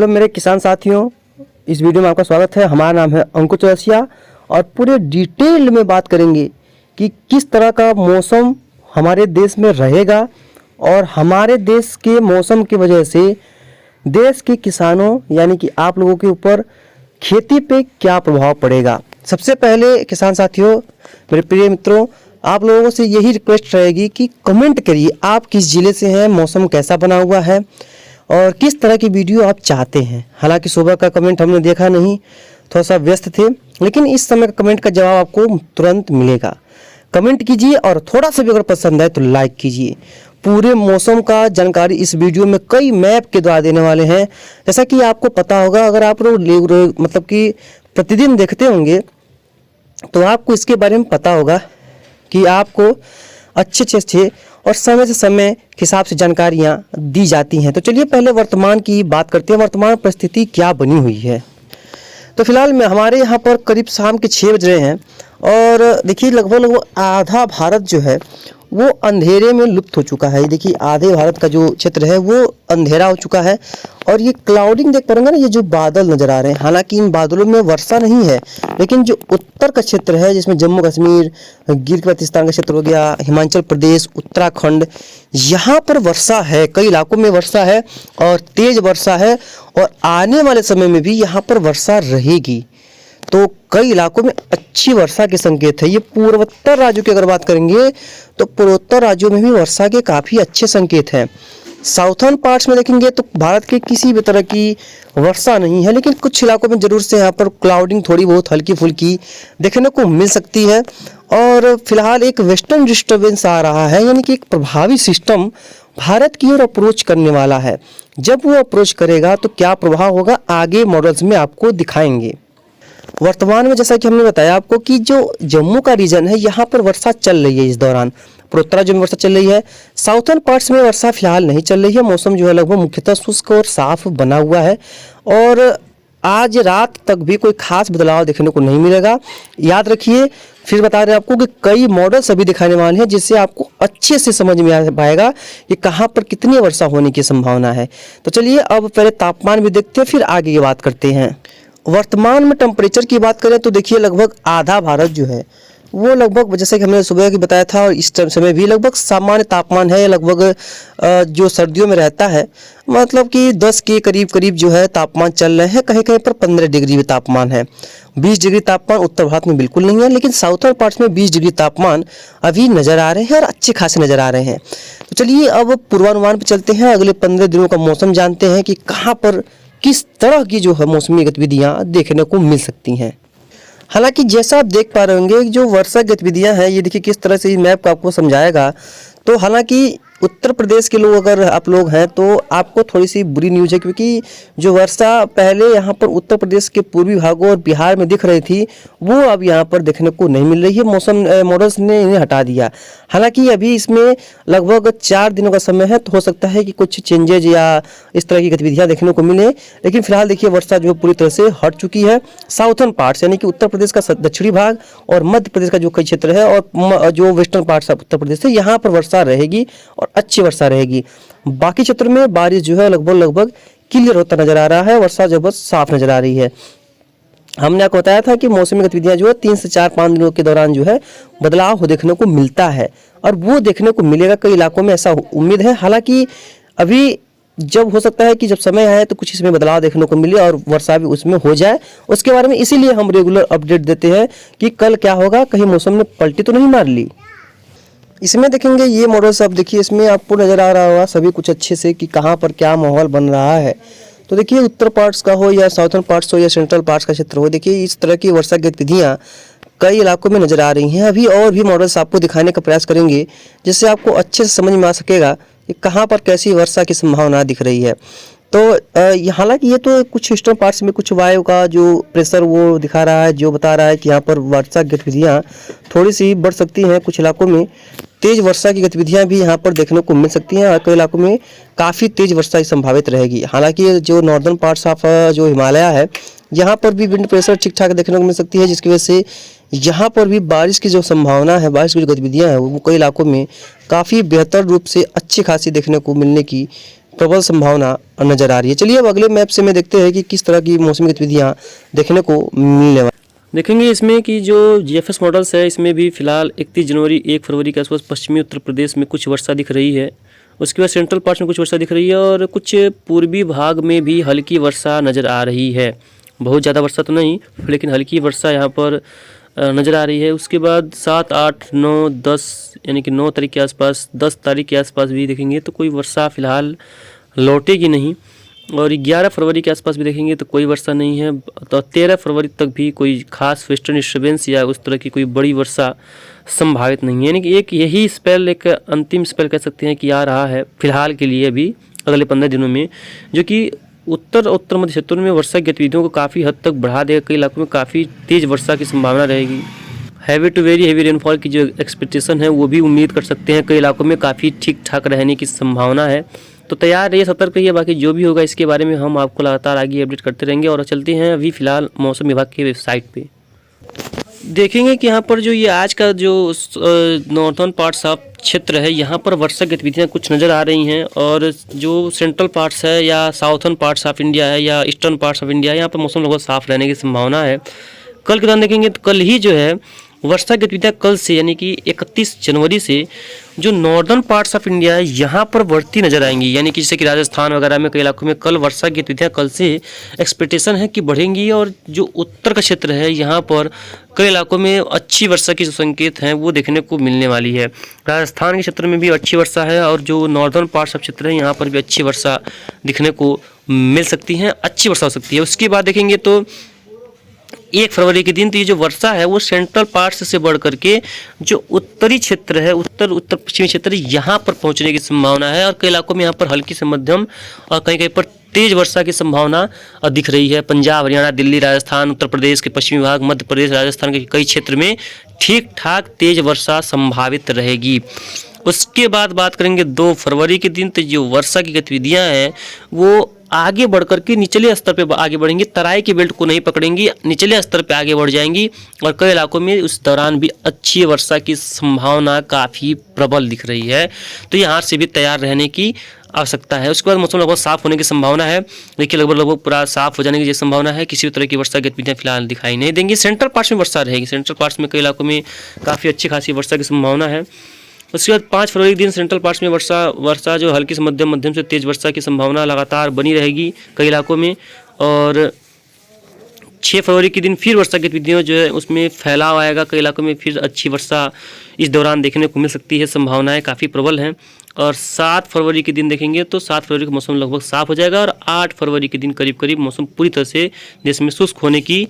Hello मेरे किसान साथियों, इस वीडियो में आपका स्वागत है। हमारा नाम है अंकुर चौरसिया और पूरे डिटेल में बात करेंगे कि किस तरह का मौसम हमारे देश में रहेगा और हमारे देश के मौसम की वजह से देश के किसानों यानी कि आप लोगों के ऊपर खेती पे क्या प्रभाव पड़ेगा। सबसे पहले किसान साथियों, मेरे प्रिय मित्रों, आप लोगों से यही रिक्वेस्ट रहेगी कि कमेंट करिए आप किस ज़िले से हैं, मौसम कैसा बना हुआ है और किस तरह की वीडियो आप चाहते हैं। हालांकि सुबह का कमेंट हमने देखा नहीं, थोड़ा सा व्यस्त थे, लेकिन इस समय का कमेंट का जवाब आपको तुरंत मिलेगा। कमेंट कीजिए और थोड़ा सा भी अगर पसंद आए तो लाइक कीजिए। पूरे मौसम का जानकारी इस वीडियो में कई मैप के द्वारा देने वाले हैं। जैसा कि आपको पता होगा, अगर आप लोग मतलब कि प्रतिदिन देखते होंगे तो आपको इसके बारे में पता होगा कि आपको अच्छे और समय से समय के हिसाब से जानकारियाँ दी जाती हैं। तो चलिए पहले वर्तमान की बात करते हैं, वर्तमान परिस्थिति क्या बनी हुई है। तो फिलहाल में हमारे यहाँ पर करीब शाम के 6 बज रहे हैं और देखिए लगभग आधा भारत जो है वो अंधेरे में लुप्त हो चुका है। देखिए आधे भारत का जो क्षेत्र है वो अंधेरा हो चुका है और ये क्लाउडिंग देख पा रहे हैं ना, ये जो बादल नज़र आ रहे हैं, हालांकि इन बादलों में वर्षा नहीं है, लेकिन जो उत्तर का क्षेत्र है जिसमें जम्मू कश्मीर, गिर बल्तिस्तान का क्षेत्र हो गया, हिमाचल प्रदेश, उत्तराखंड, यहाँ पर वर्षा है, कई इलाकों में वर्षा है और तेज़ वर्षा है और आने वाले समय में भी यहाँ पर वर्षा रहेगी। तो कई इलाकों में अच्छी वर्षा के संकेत है। ये पूर्वोत्तर राज्यों की अगर बात करेंगे तो पूर्वोत्तर राज्यों में भी वर्षा के काफ़ी अच्छे संकेत हैं। साउथर्न पार्ट्स में देखेंगे तो भारत के किसी भी तरह की वर्षा नहीं है, लेकिन कुछ इलाकों में ज़रूर से यहाँ पर क्लाउडिंग थोड़ी बहुत हल्की फुल्की देखने को मिल सकती है। और फिलहाल एक वेस्टर्न डिस्टर्बेंस आ रहा है, यानी कि एक प्रभावी सिस्टम भारत की ओर अप्रोच करने वाला है। जब वो अप्रोच करेगा तो क्या प्रभाव होगा आगे मॉडल्स में आपको दिखाएंगे। वर्तमान में जैसा कि हमने बताया आपको कि जो जम्मू का रीजन है यहाँ पर वर्षा चल रही है इस दौरान, पूर्वोत्तर राज्यों में वर्षा चल रही है। साउथर्न पार्ट्स में वर्षा फिलहाल नहीं चल रही है। मौसम जो है लगभग मुख्यतः शुष्क और साफ बना हुआ है और आज रात तक भी कोई खास बदलाव देखने को नहीं मिलेगा। याद रखिए, फिर बता रहे हैं आपको कि कई मॉडल्स अभी दिखाने वाले हैं जिससे आपको अच्छे से समझ में आ पाएगा कि कहाँ पर कितनी वर्षा होने की संभावना है। तो चलिए अब पहले तापमान भी देखते हैं, फिर आगे की बात करते हैं। वर्तमान में टेम्परेचर की बात करें तो देखिए लगभग आधा भारत जो है वो लगभग, जैसे कि हमने सुबह की बताया था, और इस समय भी लगभग सामान्य तापमान है, लगभग जो सर्दियों में रहता है, मतलब कि 10 के करीब जो है तापमान चल रहे हैं। कहीं कहीं पर 15 डिग्री भी तापमान है। 20 डिग्री तापमान उत्तर भारत में बिल्कुल नहीं है, लेकिन साउथर्न पार्ट्स में 20 डिग्री तापमान अभी नज़र आ रहे हैं और अच्छे खासे नज़र आ रहे हैं। तो चलिए अब पूर्वानुमान पर चलते हैं। अगले 15 दिनों का मौसम जानते हैं कि कहाँ पर किस तरह की जो है मौसमी गतिविधियाँ देखने को मिल सकती हैं। हालांकि जैसा आप देख पा रहे होंगे जो वर्षा गतिविधियां हैं, ये देखिए किस तरह से मैप आपको समझाएगा। तो हालांकि उत्तर प्रदेश के लोग अगर आप लोग हैं तो आपको थोड़ी सी बुरी न्यूज़ है, क्योंकि जो वर्षा पहले यहाँ पर उत्तर प्रदेश के पूर्वी भागों और बिहार में दिख रही थी वो अब यहाँ पर देखने को नहीं मिल रही है। मौसम मॉडल्स ने इन्हें हटा दिया। हालांकि अभी इसमें लगभग 4 दिनों का समय है, तो हो सकता है कि कुछ चेंजेज या इस तरह की गतिविधियाँ देखने को मिले, लेकिन फिलहाल देखिए वर्षा जो पूरी तरह से हट चुकी है। साउथर्न पार्ट्स यानी कि उत्तर प्रदेश का दक्षिणी भाग और मध्य प्रदेश का जो कई क्षेत्र है और जो वेस्टर्न पार्ट्स उत्तर प्रदेश है, यहाँ पर वर्षा रहेगी और अच्छी वर्षा रहेगी। बाकी क्षेत्रों में बारिश जो है लगभग क्लियर होता नजर आ रहा है, वर्षा जो बस साफ नजर आ रही है। हमने आपको बताया था कि मौसमी गतिविधियां जो है 3 से 4-5 दिनों के दौरान जो है बदलाव देखने को मिलता है और वो देखने को मिलेगा कई इलाकों में, ऐसा उम्मीद है। हालांकि अभी जब हो सकता है कि जब समय आए तो कुछ इसमें बदलाव देखने को मिले और वर्षा भी उसमें हो जाए, उसके बारे में इसीलिए हम रेगुलर अपडेट देते हैं कि कल क्या होगा, कहीं मौसम ने पलटी तो नहीं मार ली। इसमें देखेंगे ये मॉडल सब, देखिए इसमें आपको नज़र आ रहा होगा सभी कुछ अच्छे से कि कहाँ पर क्या माहौल बन रहा है। तो देखिए उत्तर पार्ट्स का हो या साउथर्न पार्ट्स हो या सेंट्रल पार्ट्स का क्षेत्र हो, देखिए इस तरह की वर्षा गतिविधियाँ कई इलाकों में नज़र आ रही हैं। अभी और भी मॉडल्स आपको दिखाने का प्रयास करेंगे जिससे आपको अच्छे से समझ में आ सकेगा कि कहाँ पर कैसी वर्षा की संभावना दिख रही है। तो हालांकि ये तो कुछ ईस्टर्न पार्ट्स में कुछ वायु का जो प्रेशर वो दिखा रहा है, जो बता रहा है कि यहाँ पर वर्षा गतिविधियाँ थोड़ी सी बढ़ सकती हैं। कुछ इलाकों में तेज़ वर्षा की गतिविधियां भी यहाँ पर देखने को मिल सकती हैं और कई इलाकों में काफ़ी तेज़ वर्षा संभावित रहेगी। हालांकि जो नॉर्दर्न पार्ट्स ऑफ जो हिमालय है, यहाँ पर भी विंड प्रेशर ठीक ठाक देखने को मिल सकती है, जिसकी वजह से यहाँ पर भी बारिश की जो संभावना है, बारिश की जो गतिविधियाँ हैं वो कई इलाकों में काफ़ी बेहतर रूप से अच्छी खासी देखने को मिलने की प्रबल संभावना नजर आ रही है। चलिए अब अगले मैप से मैं देखते हैं कि किस तरह की मौसमी गतिविधियाँ देखने को मिलने वाली देखेंगे इसमें कि जो जीएफएस मॉडल्स है इसमें भी फिलहाल 31 जनवरी 1 फरवरी के आसपास पश्चिमी उत्तर प्रदेश में कुछ वर्षा दिख रही है। उसके बाद सेंट्रल पार्ट्स में कुछ वर्षा दिख रही है और कुछ पूर्वी भाग में भी हल्की वर्षा नज़र आ रही है। बहुत ज़्यादा वर्षा तो नहीं, लेकिन हल्की वर्षा यहाँ पर नज़र आ रही है। उसके बाद 7, 8, 9, 10 यानी कि 9 तारीख के आसपास, 10 तारीख के आसपास भी देखेंगे तो कोई वर्षा फ़िलहाल लौटेगी नहीं। और 11 फरवरी के आसपास भी देखेंगे तो कोई वर्षा नहीं है। तो 13 फरवरी तक भी कोई खास वेस्टर्न डिस्टर्बेंस या उस तरह की कोई बड़ी वर्षा संभावित नहीं है। यानी कि एक यही स्पेल, एक अंतिम स्पेल कह सकते हैं कि आ रहा है फिलहाल के लिए अभी अगले 15 दिनों में, जो कि उत्तर और उत्तर मध्य क्षेत्रों में वर्षा गतिविधियों को काफ़ी हद तक बढ़ा देगा। कई इलाकों में काफ़ी तेज़ वर्षा की संभावना रहेगी। Heavy to very heavy rainfall की जो एक्सपेक्टेशन है वो भी उम्मीद कर सकते हैं। कई इलाकों में काफ़ी ठीक ठाक रहने की संभावना है। तो तैयार रहिए, सतर्क रहिए। बाकी जो भी होगा इसके बारे में हम आपको लगातार आगे अपडेट करते रहेंगे। और चलते हैं अभी फ़िलहाल मौसम विभाग की वेबसाइट पे। देखेंगे कि यहाँ पर जो ये आज का जो नॉर्थर्न पार्ट्स ऑफ क्षेत्र है यहाँ पर वर्षा गतिविधियाँ कुछ नज़र आ रही हैं। और जो सेंट्रल पार्ट्स है या साउथर्न पार्ट्स ऑफ इंडिया है या ईस्टर्न पार्ट्स ऑफ इंडिया है, यहाँ पर मौसम लगभग साफ़ रहने की संभावना है। कल के दौरान देखेंगे तो कल ही जो है वर्षा गतिविधियाँ कल से यानी कि 31 जनवरी से जो नॉर्दर्न पार्ट्स ऑफ इंडिया है यहाँ पर बढ़ती नजर आएंगी। यानी कि जैसे कि राजस्थान वगैरह में कई इलाकों में कल वर्षा गतिविधियाँ कल से एक्सपेक्टेशन है कि बढ़ेंगी। और जो उत्तर का क्षेत्र है यहाँ पर कई इलाकों में अच्छी वर्षा की जो संकेत हैं वो देखने को मिलने वाली है। राजस्थान के क्षेत्र में भी अच्छी वर्षा है और जो नॉर्दर्न पार्ट्स ऑफ क्षेत्र है यहाँ पर भी अच्छी वर्षा दिखने को मिल सकती है, अच्छी वर्षा हो सकती है। उसके बाद देखेंगे तो 1 फरवरी के दिन तो ये जो वर्षा है वो सेंट्रल पार्ट्स से बढ़ करके जो उत्तरी क्षेत्र है, उत्तर पश्चिमी क्षेत्र यहाँ पर पहुँचने की संभावना है। और कई इलाकों में यहाँ पर हल्की से मध्यम और कहीं कहीं पर तेज वर्षा की संभावना दिख रही है। पंजाब, हरियाणा, दिल्ली, राजस्थान, उत्तर प्रदेश के पश्चिमी भाग, मध्य प्रदेश, राजस्थान के कई क्षेत्र में ठीक ठाक तेज वर्षा संभावित रहेगी। उसके बाद बात करेंगे 2 फरवरी के दिन, तो जो वर्षा की गतिविधियाँ हैं वो आगे बढ़ करके निचले स्तर पे आगे बढ़ेंगी। तराई की बेल्ट को नहीं पकड़ेंगी, निचले स्तर पे आगे बढ़ जाएंगी। और कई इलाकों में उस दौरान भी अच्छी वर्षा की संभावना काफ़ी प्रबल दिख रही है। तो यहाँ से भी तैयार रहने की आवश्यकता है। उसके बाद मौसम लगभग साफ होने की संभावना है। देखिए लगभग पूरा साफ हो जाने की संभावना है। किसी भी तरह की वर्षा गतिविधियाँ फिलहाल दिखाई नहीं देंगी। सेंट्रल पार्ट्स में वर्षा रहेगी। सेंट्रल पार्ट्स में कई इलाकों में काफ़ी अच्छी खासी वर्षा की संभावना है। उसके बाद 5 फरवरी के दिन सेंट्रल पार्ट्स में वर्षा जो हल्की से मध्यम से तेज़ वर्षा की संभावना लगातार बनी रहेगी कई इलाकों में। और 6 फरवरी के दिन फिर वर्षा गतिविधियों जो है उसमें फैलाव आएगा। कई इलाकों में फिर अच्छी वर्षा इस दौरान देखने को मिल सकती है, संभावनाएं काफ़ी प्रबल हैं। और 7 फरवरी के दिन देखेंगे तो 7 फरवरी का मौसम लगभग साफ हो जाएगा। और 8 फरवरी के दिन करीब करीब मौसम पूरी तरह से देश में शुष्क होने की